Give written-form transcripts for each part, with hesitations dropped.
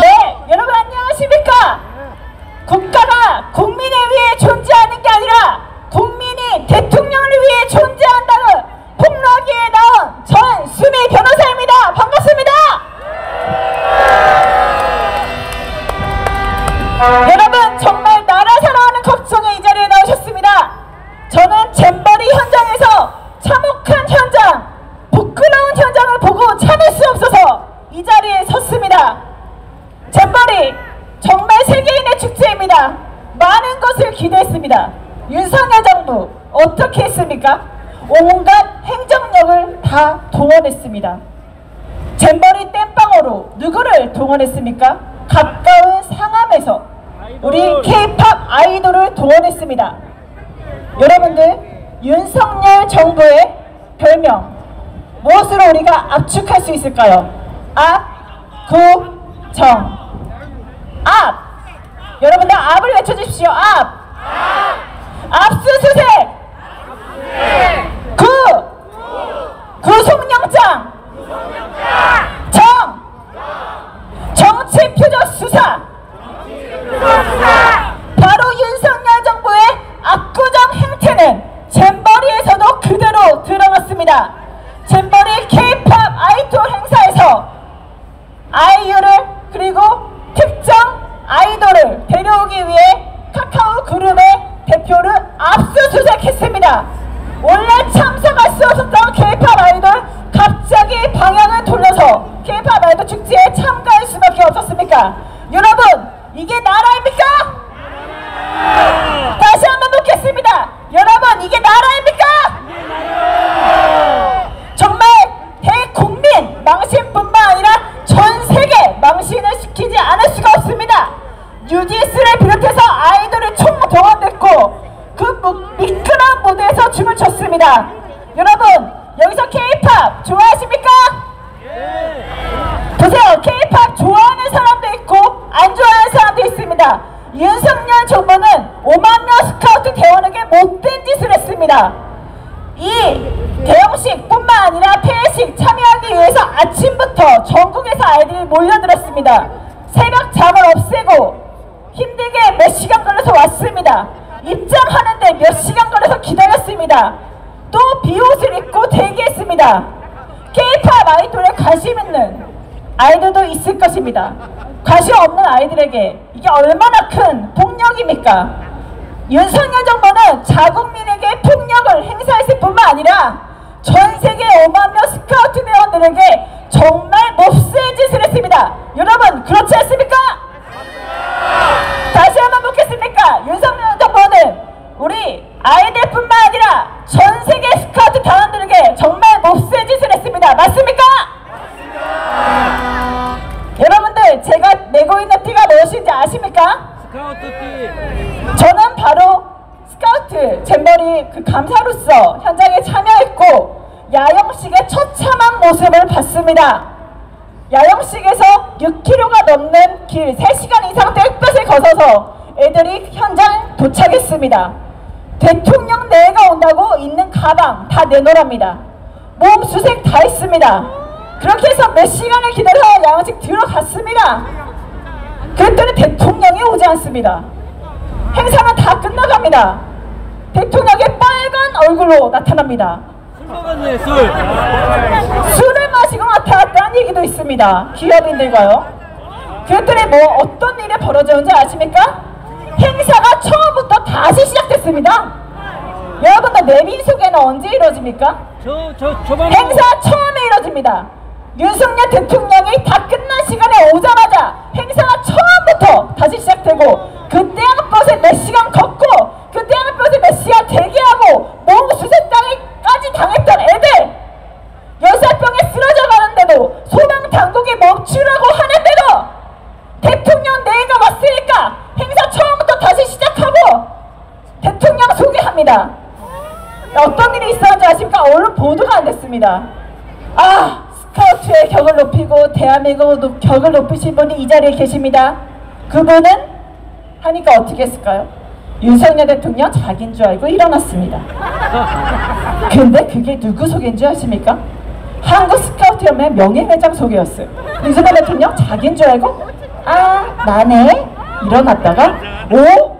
네, 여러분 안녕하십니까? 국가가 국민을 위해 존재하는 게 아니라 국민이 대통령을 위해 존재한다는 폭로기에 나온 전수미 변호사입니다. 반갑습니다. 여러분 정말 나라 사랑하는 걱정에 이 자리에 나오셨습니다. 저는 잼버리 현장에서 참혹한 현장, 부끄러운 현장을 보고 참을 수 없어서 이 자리에 섰습니다. 잼버리 정말 세계인의 축제입니다. 많은 것을 기대했습니다. 윤석열 정부 어떻게 했습니까? 온갖 행정력을 다 동원했습니다. 잼버리 땜빵으로 누구를 동원했습니까? 가까운 상암에서 우리 K-POP 아이돌을 동원했습니다. 여러분들 윤석열 정부의 별명 무엇으로 우리가 압축할 수 있을까요? 압구정. 압! 여러분들 압을 외쳐주십시오. 압! 압수수색! 구속영장! 정치표적 수사! 바로 윤석열 정부의 압구정 행태는 잼버리에서도 그대로 드러났습니다. 잼버리 K-POP 아이돌 행사에서 아이유를 그리고 특정 아이돌을 데려오기 위해 카카오 그룹의 대표를 압수수색했습니다. 원래 참석할 수 없었던 K-POP 아이돌 갑자기 방향을 돌려서 K-POP 아이돌 축제에 참가할 수밖에 없었습니까? 여러분 이게 나라입니까? 다시 한번 묻겠습니다. 여러분 이게 나라입니까? 정말 대국민 망신뿐만 아니라 전 세계 망신을 시키지 않을 수가 없습니다. 뉴진스를 비롯해서 아이돌이 총동원됐고 그 미끄러운 무대에서 춤을 췄습니다. 여러분 여기서 K-POP 좋아하십니까? 보세요. K-POP 좋아하는 사람도 있고 안 좋아하는 사람도 있습니다. 윤석열 정부는 5만 명 스카우트 대원에게 못된 짓을 했습니다. 이 대형식뿐만 아니라 폐회식 참여하기 위해서 아침부터 전국에서 아이들이 몰려들었습니다. 새벽 잠을 없애고 힘들게 몇 시간 걸려서 왔습니다. 입장하는데 몇 시간 걸려서 기다렸습니다. 또 비옷을 입고 대기했습니다. K-POP 아이돌에 관심 있는 아이들도 있을 것입니다. 관심 없는 아이들에게 이게 얼마나 큰 폭력입니까? 윤석열 정부는 자국민에게 폭력을 행사했을 뿐만 아니라 전 세계 5만 명 스카우트 대원들에게 정말 몹쓸 짓을 했습니다. 여러분 그렇지 않습니까? 다시 한번 묻겠습니까? 윤석열 정부는 우리 아이들뿐만 아니라 전 세계 스카우트 대원들에게 정말 몹쓸 짓을 했습니다. 맞습니까? 여러분들 제가 내고 있는 티가 무엇인지 아십니까? 스카우트 티. 저는 바로 스카우트 잼버리 그 감사로서 현장에 참여했고 야영식의 처참한 모습을 봤습니다. 야영식에서 6km가 넘는 길 3시간 이상 땡볕을 거쳐서 애들이 현장 도착했습니다. 대통령 내가 온다고 있는 가방 다 내놓으랍니다. 몸 수색 다 했습니다. 그렇게 해서 몇 시간을 기다려 야영식 들어갔습니다. 그랬더니 대통령이 오지 않습니다. 행사는 다 끝나갑니다. 대통령의 빨간 얼굴로 나타납니다. 술 먹었네 술. 술을 마시고 나타났다는 얘기도 있습니다. 기업인들과요. 그랬더니 뭐 어떤 일이 벌어졌는지 아십니까? 행사가 처음부터 다시 시작됐습니다. 여러분들 내빈 소개는 언제 이루어집니까? 행사 처음에 이루어집니다. 윤석열 대통령이 다 끝난 시간에 오자마자 행사가 처음부터 다시 시작되고 그 태양볕에 몇 시간 걷고 그 태양볕에 몇 시간 대기하고 몸 수색당까지 당했던 애들 6병에 쓰러져 가는데도 소방당국이 멈추라고 하는데도 대통령 내가 왔으니까 행사 처음부터 다시 시작하고 대통령 소개합니다. 어떤 일이 있었는지 아십니까? 언론 보도가 안 됐습니다. 스카우트의 격을 높이고 대한민국 격을 높이신 분이 이 자리에 계십니다. 그분은 하니까 어떻게 했을까요? 윤석열 대통령 자기인 줄 알고 일어났습니다. 근데 그게 누구 소개인 줄 아십니까? 한국 스카우트 연맹 명예회장 소개였어요. 윤석열 대통령 자기인 줄 알고 아 나네 일어났다가 오?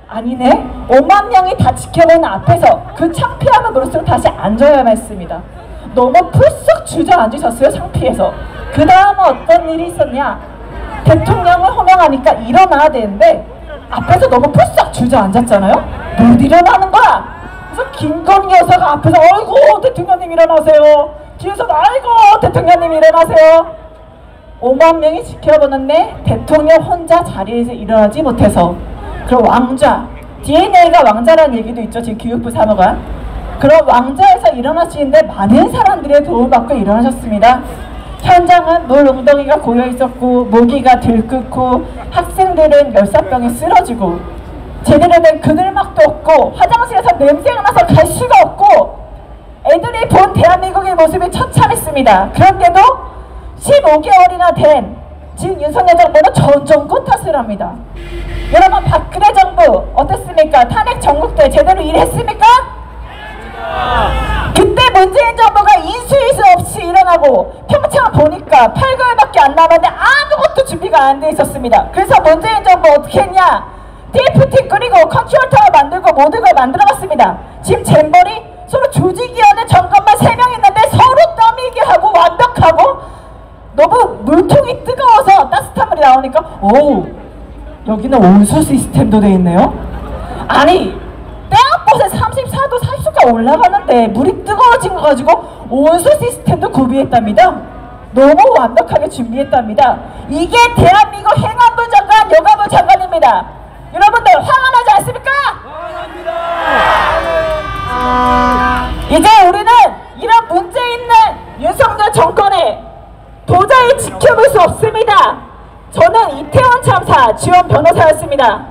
아니네 5만 명이 다 지켜보는 앞에서 그 창피함을 무릅쓰고 다시 앉아야만 했습니다. 너무 풀썩 주저앉으셨어요. 창피해서. 그 다음은 어떤 일이 있었냐, 대통령을 호명하니까 일어나야 되는데 앞에서 너무 풀썩 주저앉았잖아요. 못 일어나는 거야. 그래서 김건희 여사가 앞에서 아이고 대통령님 일어나세요, 뒤에서도 아이고 대통령님 일어나세요. 5만 명이 지켜보는데 대통령 혼자 자리에서 일어나지 못해서 그럼 왕자, DNA가 왕자라는 얘기도 있죠. 지금 교육부 사무관. 그런 왕자에서 일어나시는데 많은 사람들의 도움을 받고 일어나셨습니다. 현장은 물 웅덩이가 고여있었고 모기가 들끓고 학생들은 열사병에 쓰러지고 제대로 된 그늘막도 없고 화장실에서 냄새가 나서 갈 수가 없고 애들이 본 대한민국의 모습이 처참했습니다. 그런데도 15개월이나 된 지금 윤석열 정부는 전정권 탓을 합니다. 여러분 박근혜 정부 어땠습니까? 탄핵 전국대 제대로 일했습니까? 그때 문재인 정부가 인수위수 없이 일어나고 평창 보니까 8개월밖에 안 남았는데 아무것도 준비가 안 돼 있었습니다. 그래서 문재인 정부 어떻게 했냐? TF팀 끓이고 컨트롤 타워 만들고 모든 걸 만들어봤습니다. 지금 잼버리 서로 조직위원회 점검만 3명 있는데 서로 떠밀게 하고 완벽하고 너무 물통이 뜨거워서 따뜻한 물이 나오니까 오 여기는 온수 시스템도 돼 있네요. 아니 땅끝에 34도 40도가 올라가는데 물이 뜨거워진 거 가지고 온수 시스템도 구비했답니다. 너무 완벽하게 준비했답니다. 이게 대한민국 행안부 장관, 여가부 장관입니다. 여러분들 화가 나지 않습니까? 이제 우리는 이런 문제 있는 윤석열 정권에 도저히 지켜볼 수 없습니다. 저는 이태원 참사 지원 변호사였습니다.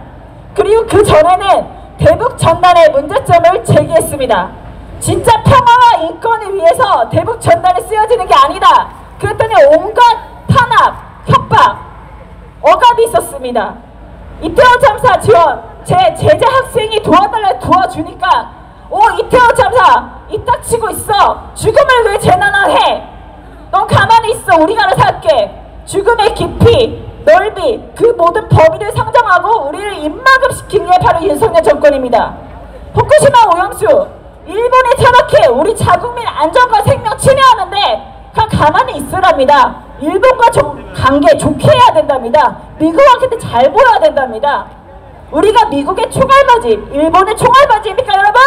그리고 그 전에는 대북 전단의 문제점을 제기했습니다. 진짜 평화와 인권을 위해서 대북 전단이 쓰여지는 게 아니다. 그랬더니 온갖 탄압, 협박, 억압이 있었습니다. 이태원 참사 지원 제 제자 학생이 도와주니까 오 이태원 참사 이따 치고 있어. 죽음을 왜 재난화해? 넌 가만히 있어. 우리가 알아서 할게. 죽음의 깊이, 넓이, 그 모든 범위를 상정하고 우리를 입막음시킨 게 바로 윤석열 정권입니다. 후쿠시마 오염수, 일본이 저렇게 우리 자국민 안전과 생명 침해하는데 그냥 가만히 있으랍니다. 일본과 관계 좋게 해야 된답니다. 미국한테 잘 보여야 된답니다. 우리가 미국의 총알바지, 일본의 총알바지입니까 여러분?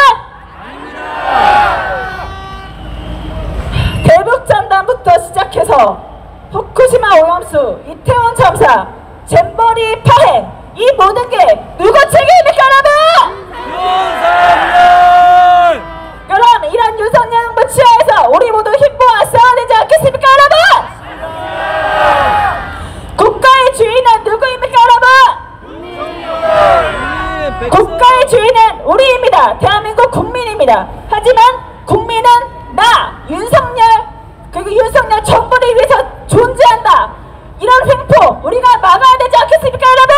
대북전단부터 시작해서 후쿠시마 오염수, 이태원 참사, 잼버리 파행, 이 모든 게 누구 책임입니까 여러분? 윤석열! 그럼 이런 윤석열 정부 치하에서 우리 모두 힘모아 싸워야 되지 않겠습니까 여러분? 국가의 주인은 누구입니까 여러분? 국가의 주인은 우리입니다. 대한민국 국민입니다. 하지만 국민은 나 윤석열 그리고 윤석열 정부를 위해서 존재한다. 이런 횡포 우리가 막아야 되지 않겠습니까 여러분?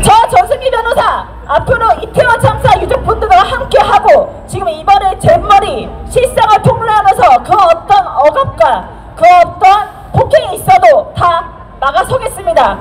저 전승기 변호사 앞으로 이태원 참사 유족분들과 함께하고 지금 이번에 잼머리 실상을 폭로하면서 그 어떤 억압과 그 어떤 폭행이 있어도 다 막아서겠습니다.